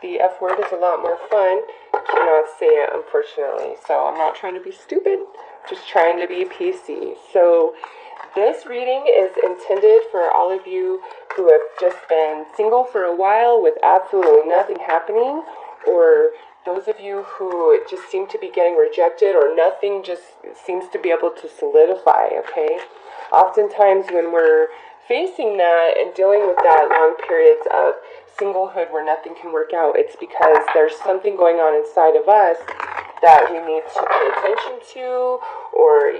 The F word is a lot more fun. Cannot say it, unfortunately. So I'm not trying to be stupid, just trying to be PC. So this reading is intended for all of you who have just been single for a while with absolutely nothing happening, or those of you who just seem to be getting rejected, or nothing just seems to be able to solidify, okay? Oftentimes when we're facing that and dealing with that long periods of singlehood where nothing can work out, it's because there's something going on inside of us that we need to pay attention to, or,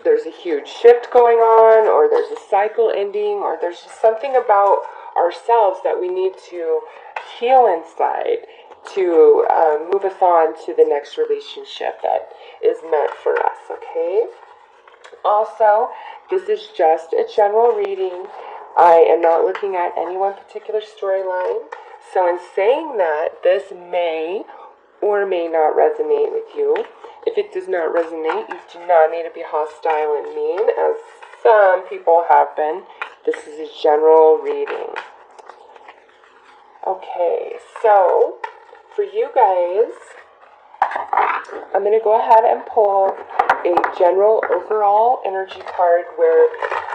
there's a huge shift going on, or there's a cycle ending, or there's just something about ourselves that we need to heal inside to move us on to the next relationship that is meant for us, okay? Also, this is just a general reading. I am not looking at any one particular storyline. So in saying that, this may or may not resonate with you. If it does not resonate, you do not need to be hostile and mean, as some people have been. This is a general reading. Okay, so for you guys, I'm going to go ahead and pull a general overall energy card where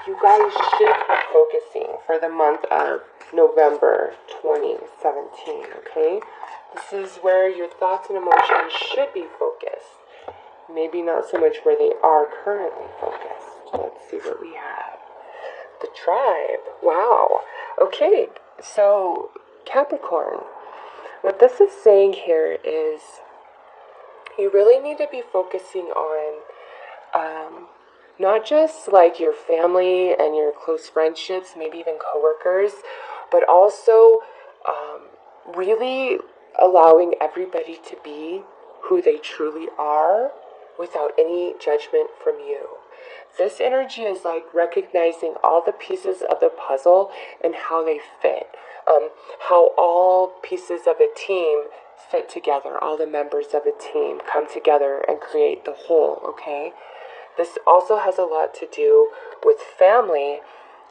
you guys should be focusing for the month of November 2017, okay? This is where your thoughts and emotions should be focused. Maybe not so much where they are currently focused. Let's see what we have. The tribe. Wow. Okay, so Capricorn. What this is saying here is you really need to be focusing on not just like your family and your close friendships, maybe even coworkers, but also really allowing everybody to be who they truly are without any judgment from you. This energy is like recognizing all the pieces of the puzzle and how they fit. How all pieces of a team fit together, all the members of a team come together and create the whole, okay? This also has a lot to do with family,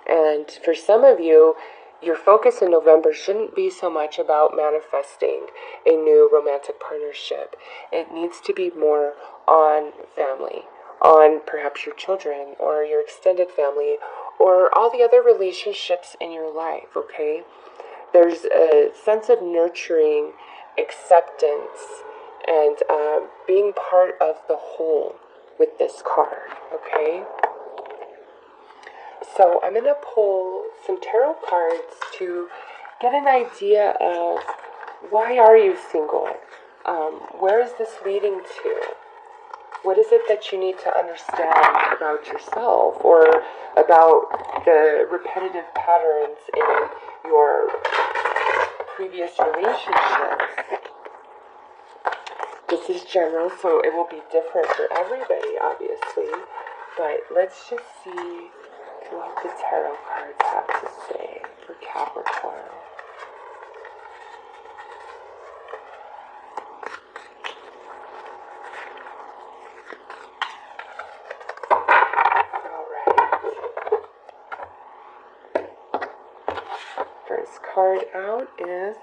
and for some of you, your focus in November shouldn't be so much about manifesting a new romantic partnership. It needs to be more on family, on perhaps your children or your extended family or all the other relationships in your life, okay? There's a sense of nurturing, acceptance, and being part of the whole with this card, okay? So I'm going to pull some tarot cards to get an idea of why are you single? Where is this leading to? What is it that you need to understand about yourself or about the repetitive patterns in your previous relationships? This is general, so it will be different for everybody, obviously. But let's just see what the tarot cards have to say for Capricorn. First card out is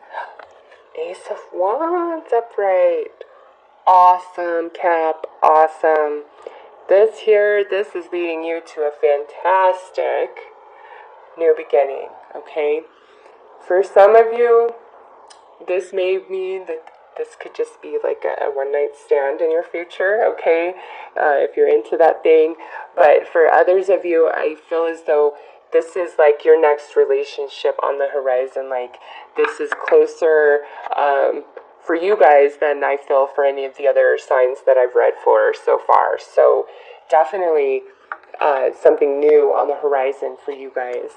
Ace of Wands upright. Awesome, Cap. Awesome. This is leading you to a fantastic new beginning, okay? For some of you, this may mean that this could just be like a one-night stand in your future, okay? If you're into that thing. But for others of you, I feel as though this is like your next relationship on the horizon. Like, this is closer for you guys than I feel for any of the other signs that I've read for so far. So definitely something new on the horizon for you guys.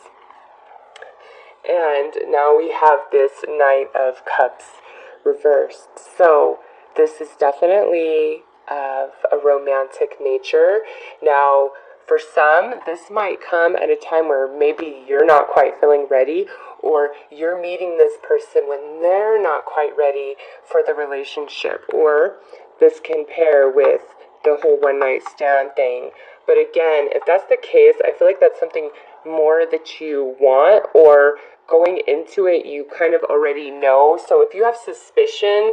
And now we have this Knight of Cups reversed. So this is definitely of a romantic nature. Now, for some, this might come at a time where maybe you're not quite feeling ready, or you're meeting this person when they're not quite ready for the relationship, or this can pair with the whole one-night stand thing. But again, if that's the case, I feel like that's something more that you want, or going into it, you kind of already know. So if you have suspicion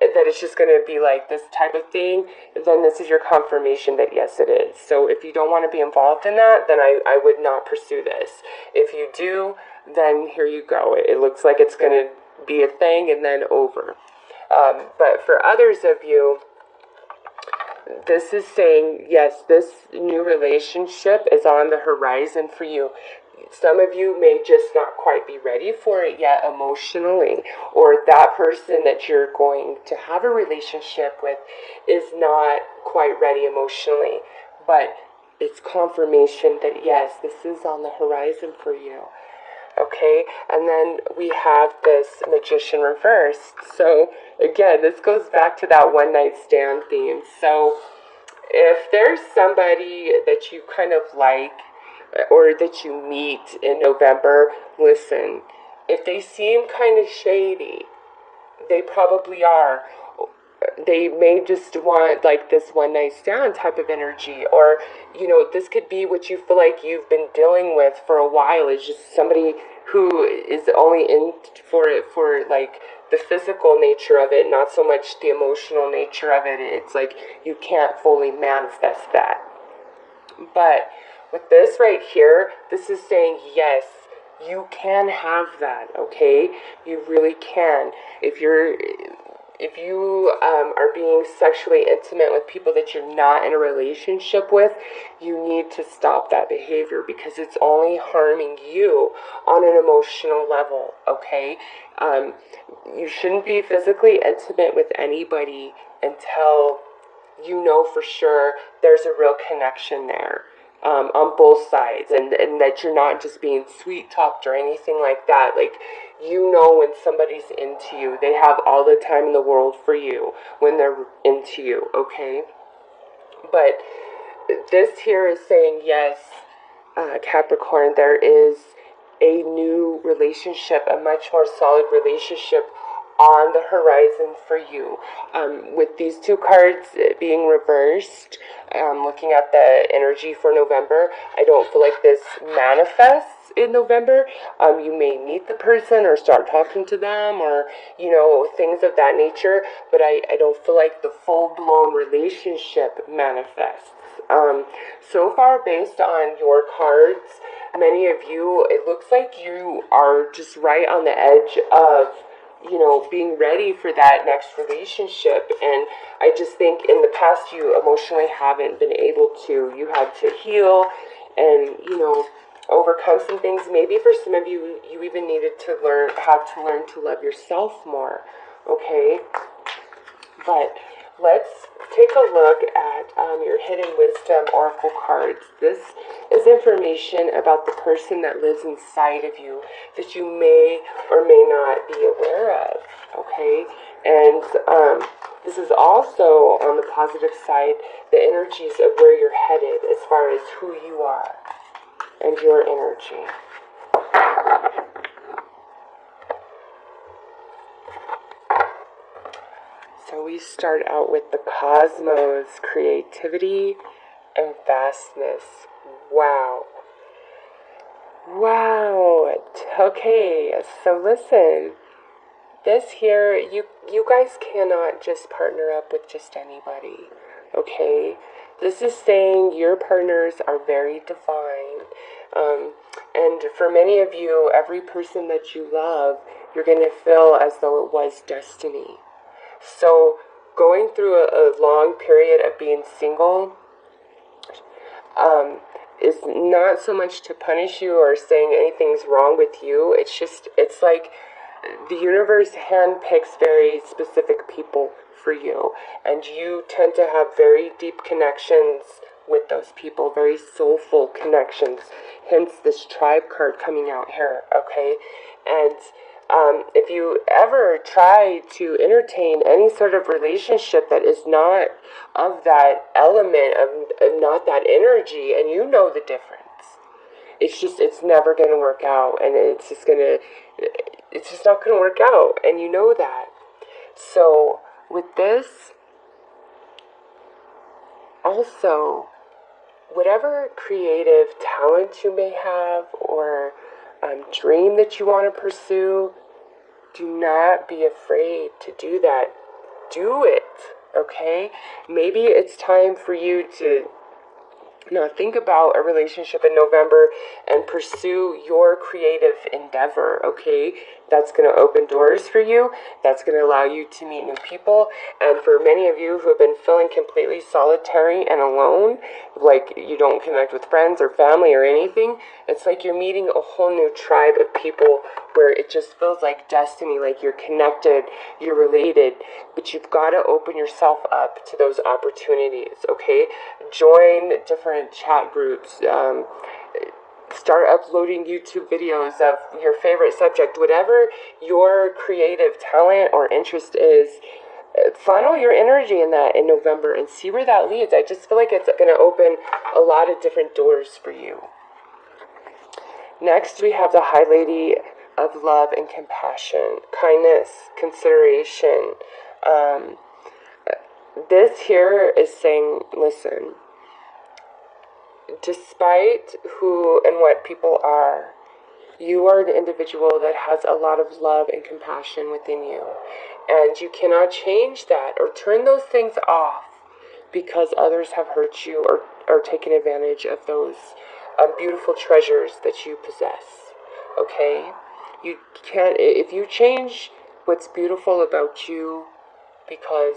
that it's just going to be like this type of thing, then this is your confirmation that yes, it is. So if you don't want to be involved in that, then I would not pursue this. If you do, then here you go. It looks like it's going to be a thing and then over. But for others of you, this is saying, yes, this new relationship is on the horizon for you. Some of you may just not quite be ready for it yet emotionally, or that person that you're going to have a relationship with is not quite ready emotionally. But it's confirmation that yes, this is on the horizon for you. Okay, and then we have this Magician reversed. So again, this goes back to that one night stand theme. So if there's somebody that you kind of like, or that you meet in November, listen, if they seem kind of shady, they probably are. They may just want like this one night stand type of energy, or this could be what you feel like you've been dealing with for a while. It's just somebody who is only in for it for like the physical nature of it, not so much the emotional nature of it. It's like you can't fully manifest that. But with this right here, this is saying yes, you can have that, okay? You really can. If you are being sexually intimate with people that you're not in a relationship with, you need to stop that behavior, because it's only harming you on an emotional level, okay? You shouldn't be physically intimate with anybody until you know for sure there's a real connection there. On both sides, and that you're not just being sweet talked or anything like that. Like, when somebody's into you, they have all the time in the world for you when they're into you, okay? But this here is saying, yes, Capricorn, there is a new relationship, a much more solid relationship on the horizon for you. With these two cards being reversed, looking at the energy for November, I don't feel like this manifests in November. You may meet the person or start talking to them, or things of that nature, but I don't feel like the full-blown relationship manifests. So far, based on your cards, many of you, it looks like you are just right on the edge of being ready for that next relationship. And I just think in the past you emotionally haven't been able to. You had to heal and, overcome some things. Maybe for some of you, you even needed to learn to love yourself more. Okay? But let's take a look at your Hidden Wisdom Oracle cards. This is information about the person that lives inside of you that you may or may not be aware of, okay? And this is also, on the positive side, the energies of where you're headed as far as who you are and your energy. So we start out with the cosmos, creativity and vastness. Wow. Okay, so listen. This here, you guys cannot just partner up with just anybody. Okay? This is saying your partners are very divine. And for many of you, every person that you love, you're going to feel as though it was destiny. So going through a long period of being single is not so much to punish you or saying anything's wrong with you. It's like the universe handpicks very specific people for you, and you tend to have very deep connections with those people, very soulful connections. Hence this tribe card coming out here, okay? And if you ever try to entertain any sort of relationship that is not of that element, of not that energy, and you know the difference, it's never going to work out, and it's just not going to work out, and you know that. So with this, also, whatever creative talent you may have or dream that you want to pursue, do not be afraid to do that. Do it, okay? Maybe it's time for you to think about a relationship in November and pursue your creative endeavor, okay? That's going to open doors for you. That's going to allow you to meet new people. And for many of you who have been feeling completely solitary and alone, like you don't connect with friends or family or anything, it's like you're meeting a whole new tribe of people where it just feels like destiny, like you're connected, you're related, but you've got to open yourself up to those opportunities, okay? Join different chat groups, start uploading YouTube videos of your favorite subject, whatever your creative talent or interest is. Funnel your energy in that in November and see where that leads. I just feel like it's going to open a lot of different doors for you. Next, we have the High Lady of Love and Compassion, kindness, consideration. This here is saying, listen, despite who and what people are, you are an individual that has a lot of love and compassion within you. And you cannot change that or turn those things off because others have hurt you or taken advantage of those beautiful treasures that you possess. Okay? You can't, if you change what's beautiful about you because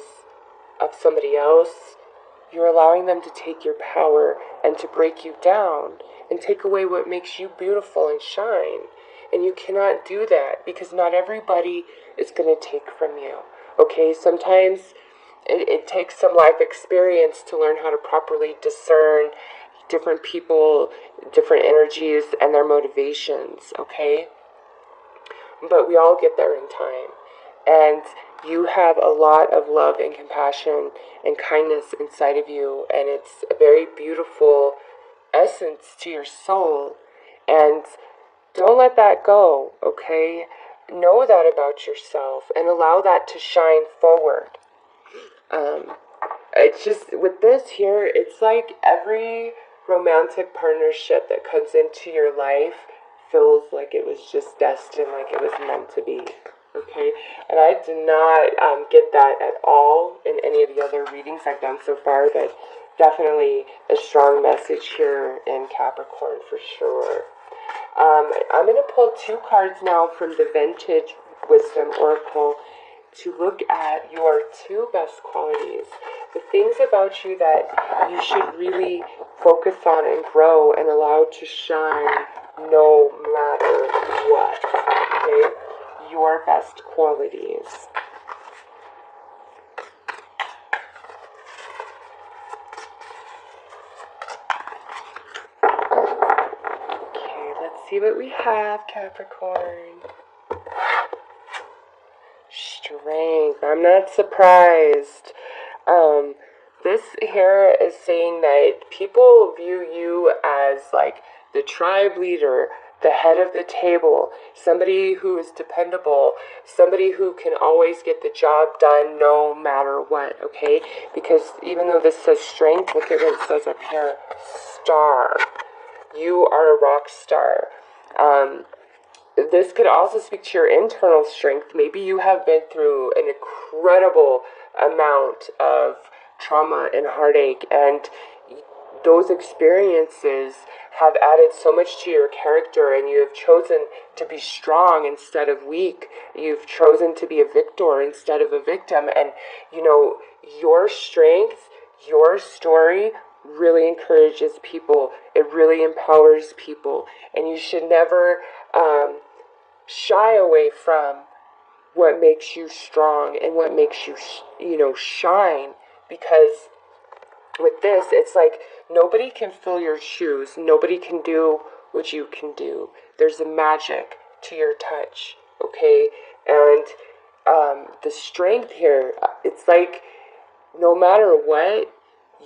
of somebody else, you're allowing them to take your power and to break you down and take away what makes you beautiful and shine. And you cannot do that because not everybody is going to take from you. Okay, sometimes it takes some life experience to learn how to properly discern different people, different energies, and their motivations, okay? But we all get there in time. And you have a lot of love and compassion and kindness inside of you, and it's a very beautiful essence to your soul. And don't let that go, okay? Know that about yourself and allow that to shine forward. It's just, with this here, it's like every romantic partnership that comes into your life feels like it was just destined, like it was meant to be. Okay, and I did not get that at all in any of the other readings I've done so far, but definitely a strong message here in Capricorn for sure. I'm going to pull 2 cards now from the Vintage Wisdom Oracle to look at your 2 best qualities, the things about you that you should really focus on and grow and allow to shine no matter what, okay? Your best qualities. Okay, let's see what we have, Capricorn. Strength. I'm not surprised. This here is saying that people view you as like the tribe leader, the head of the table, somebody who is dependable, somebody who can always get the job done no matter what, okay? Because even though this says strength, look at what it says up here, star. You are a rock star. This could also speak to your internal strength. Maybe you have been through an incredible amount of trauma and heartache, and those experiences have added so much to your character, and you have chosen to be strong instead of weak. You've chosen to be a victor instead of a victim. And, you know, your strength, your story really encourages people. It really empowers people. And you should never shy away from what makes you strong and what makes you, shine. Because with this, it's like nobody can fill your shoes. Nobody can do what you can do. There's a magic to your touch, okay? And the strength here, it's like no matter what,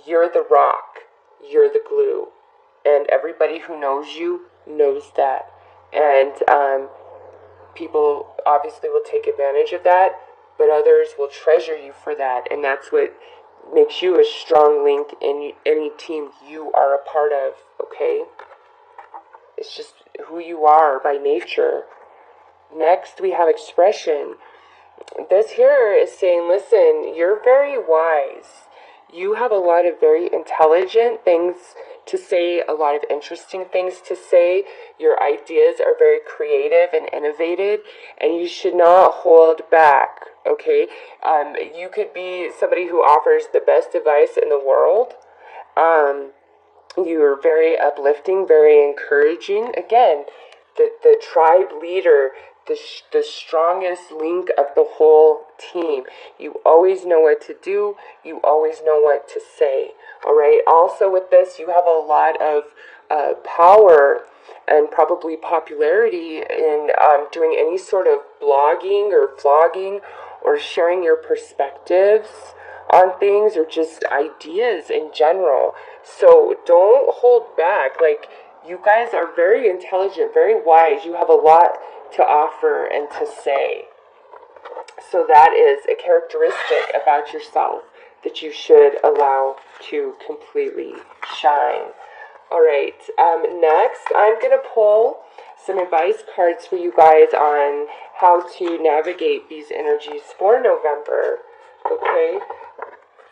you're the rock. You're the glue. And everybody who knows you knows that. And people obviously will take advantage of that, but others will treasure you for that. And that's what makes you a strong link in any team you are a part of, okay? It's just who you are by nature. Next, we have expression. This here is saying, listen, you're very wise. You have a lot of very intelligent things to say, a lot of interesting things to say. Your ideas are very creative and innovative, and you should not hold back, okay? You could be somebody who offers the best advice in the world. You're very uplifting, very encouraging. Again, the tribe leader, the strongest link of the whole team. You always know what to do. You always know what to say. All right. Also with this, you have a lot of power and probably popularity in doing any sort of blogging or vlogging or sharing your perspectives on things or just ideas in general. So don't hold back. Like, you guys are very intelligent, very wise. You have a lot to offer and to say. So that is a characteristic about yourself that you should allow to completely shine. All right, next I'm going to pull some advice cards for you guys on how to navigate these energies for November. Okay,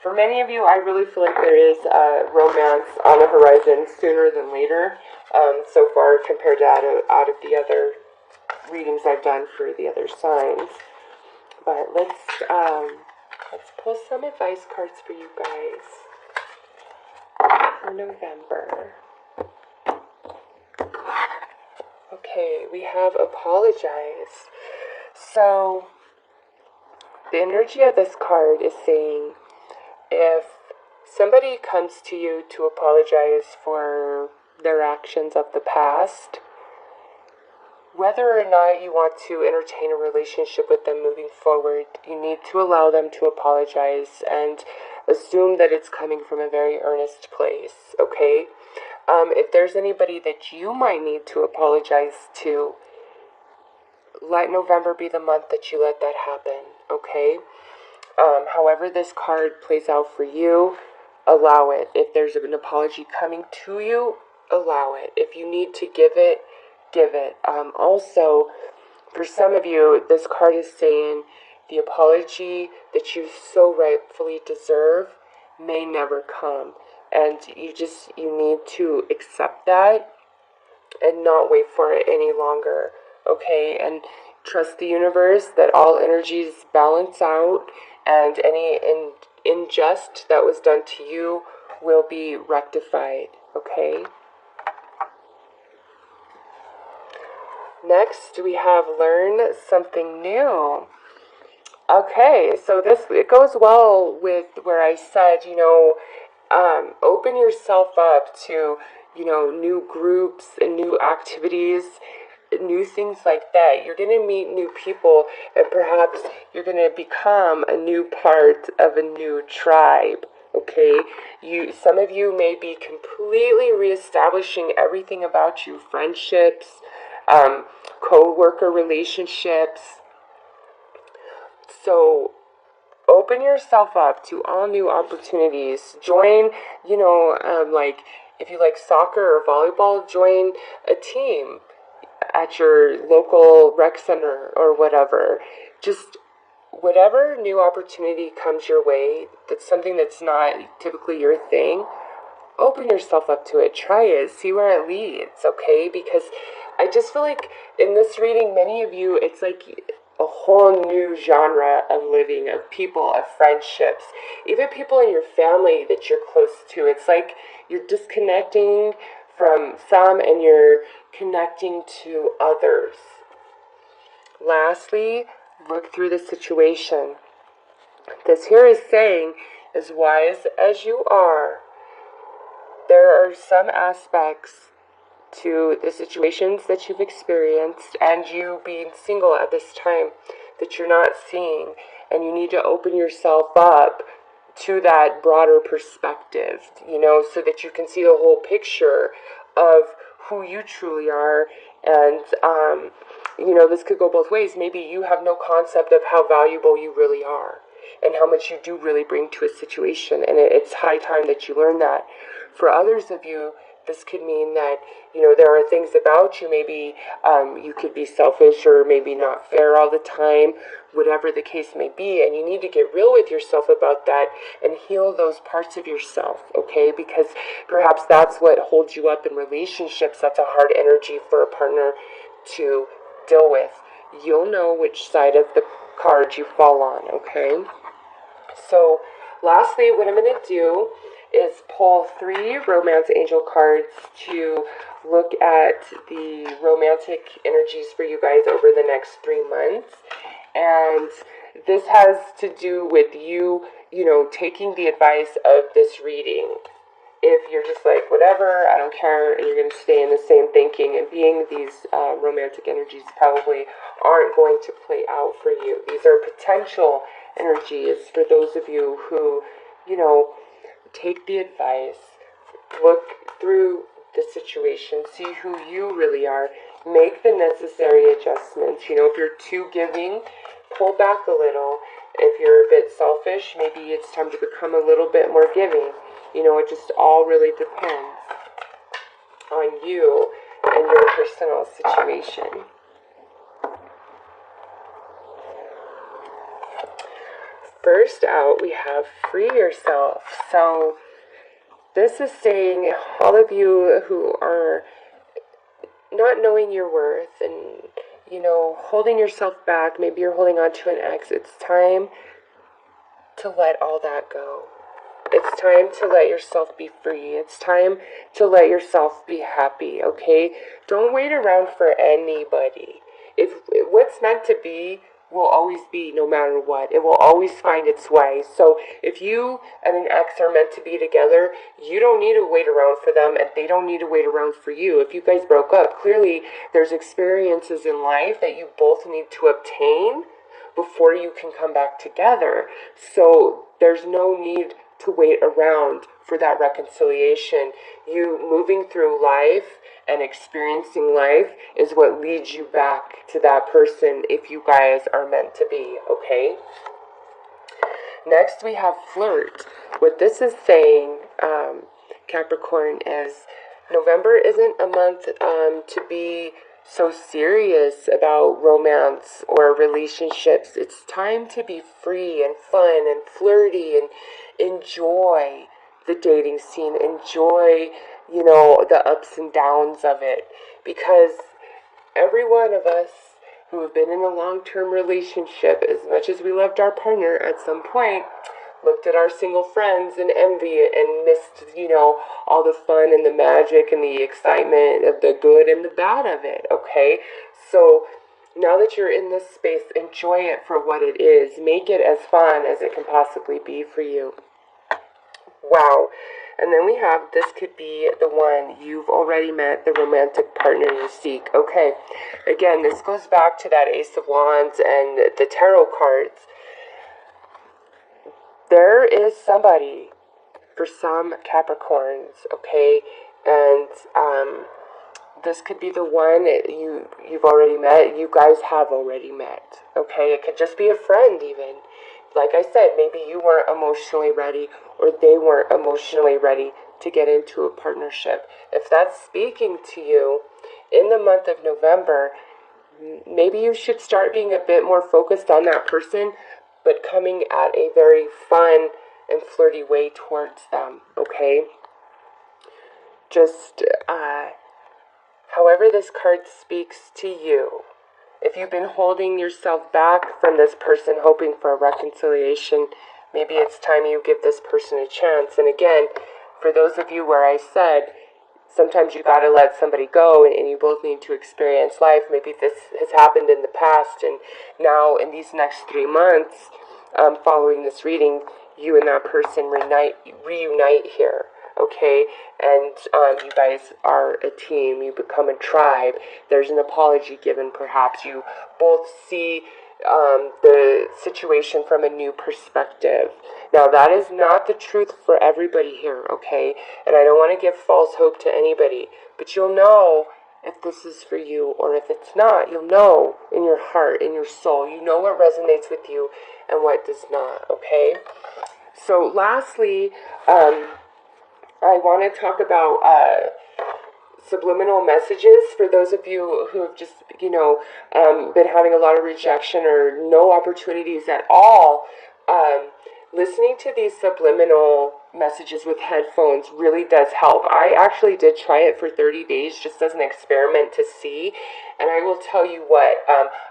for many of you, I really feel like there is romance on the horizon sooner than later, so far compared to out of the other readings I've done for the other signs. But let's pull some advice cards for you guys for November. Okay, we have apologize. So the energy of this card is saying, if somebody comes to you to apologize for their actions of the past, whether or not you want to entertain a relationship with them moving forward, you need to allow them to apologize and assume that it's coming from a very earnest place, okay? If there's anybody that you might need to apologize to, let November be the month that you let that happen, okay? However this card plays out for you, allow it. If there's an apology coming to you, allow it. If you need to give it, give it. Also, for some of you, this card is saying the apology that you so rightfully deserve may never come. And you need to accept that and not wait for it any longer, okay? And trust the universe that all energies balance out, and any injustice that was done to you will be rectified, okay? Next, we have learn something new. Okay, so it goes well with where I said, open yourself up to, new groups and new activities, new things like that. You're going to meet new people, and perhaps you're going to become a new part of a new tribe. Okay, some of you may be completely reestablishing everything about you, friendships, co-worker relationships. So open yourself up to all new opportunities. Join, if you like soccer or volleyball, join a team at your local rec center or whatever. Just whatever new opportunity comes your way, that's something that's not typically your thing, open yourself up to it. Try it. See where it leads, okay? Because I just feel like in this reading, many of you, it's like a whole new genre of living, of people, of friendships, even people in your family that you're close to. It's like you're disconnecting from some and you're connecting to others. Lastly, look through the situation. This here is saying, as wise as you are, there are some aspects to the situations that you've experienced and you being single at this time that you're not seeing, and you need to open yourself up to that broader perspective, so that you can see the whole picture of who you truly are. And this could go both ways. Maybe you have no concept of how valuable you really are. and how much you do really bring to a situation. And it's high time that you learn that. For others of you, this could mean that, there are things about you, maybe you could be selfish or maybe not fair all the time, whatever the case may be, and you need to get real with yourself about that and heal those parts of yourself, okay? Because perhaps that's what holds you up in relationships. That's a hard energy for a partner to deal with. You'll know which side of the card you fall on, okay? So lastly, what I'm going to do is pull 3 romance angel cards to look at the romantic energies for you guys over the next 3 months. And this has to do with you, taking the advice of this reading. If you're just like, whatever, I don't care, and you're going to stay in the same thinking and being, these romantic energies probably aren't going to play out for you. These are potential energies for those of you who, take the advice, look through the situation, see who you really are, make the necessary adjustments. If you're too giving, pull back a little. If you're a bit selfish, maybe it's time to become a little bit more giving. It just all really depends on you and your personal situation. First out, we have free yourself. So this is saying all of you who are not knowing your worth and, holding yourself back, maybe you're holding on to an ex, it's time to let all that go. It's time to let yourself be free. It's time to let yourself be happy, okay? Don't wait around for anybody. If what's meant to be will always be, no matter what. It will always find its way. So if you and an ex are meant to be together, you don't need to wait around for them, and they don't need to wait around for you. If you guys broke up, clearly there's experiences in life that you both need to obtain before you can come back together. So there's no need to wait around for that reconciliation. You moving through life and experiencing life is what leads you back to that person if you guys are meant to be, okay? Next we have flirt. What this is saying, Capricorn, is November isn't a month to be so serious about romance or relationships. It's time to be free and fun and flirty and enjoy the dating scene. Enjoy, the ups and downs of it. Because every one of us who have been in a long-term relationship, as much as we loved our partner, at some point looked at our single friends and envy it and missed, all the fun and the magic and the excitement of the good and the bad of it, okay? So now that you're in this space, enjoy it for what it is. Make it as fun as it can possibly be for you. Wow. And then we have, this could be the one you've already met, the romantic partner you seek. Okay, again, this goes back to that Ace of Wands and the tarot cards. There is somebody for some Capricorns, okay, and this could be the one you've already met, you guys have already met, okay? It could just be a friend even. Like I said, maybe you weren't emotionally ready or they weren't emotionally ready to get into a partnership. If that's speaking to you in the month of November, maybe you should start being a bit more focused on that person, but coming at a very fun and flirty way towards them, okay? Just, however this card speaks to you. If you've been holding yourself back from this person, hoping for a reconciliation, maybe it's time you give this person a chance. And again, for those of you where I said, sometimes you gotta let somebody go and you both need to experience life. Maybe this has happened in the past, and now in these next 3 months, following this reading, you and that person reunite here. Okay, and you guys are a team, you become a tribe, there's an apology given, perhaps you both see the situation from a new perspective. Now that is not the truth for everybody here, okay, and I don't want to give false hope to anybody, but you'll know if this is for you, or if it's not. You'll know in your heart, in your soul. You know what resonates with you and what does not, okay? So lastly, I want to talk about subliminal messages for those of you who have just, been having a lot of rejection or no opportunities at all. Listening to these subliminal messages with headphones really does help. I actually did try it for 30 days just as an experiment to see. And I will tell you what,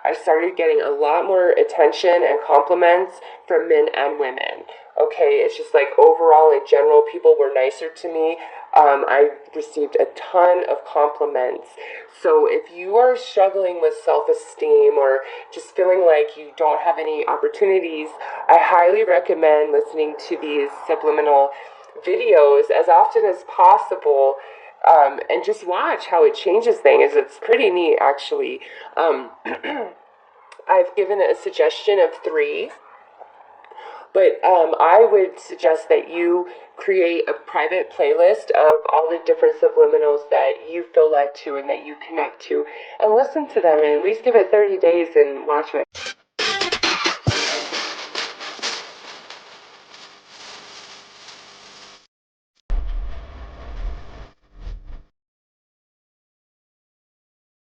I started getting a lot more attention and compliments from men and women. Okay, it's just like overall in general, people were nicer to me. I received a ton of compliments. So if you are struggling with self-esteem or just feeling like you don't have any opportunities, I highly recommend listening to these subliminal videos as often as possible, and just watch how it changes things. It's pretty neat, actually. I've given a suggestion of 3. But I would suggest that you create a private playlist of all the different subliminals that you feel led to and that you connect to, and listen to them and at least give it 30 days and watch it.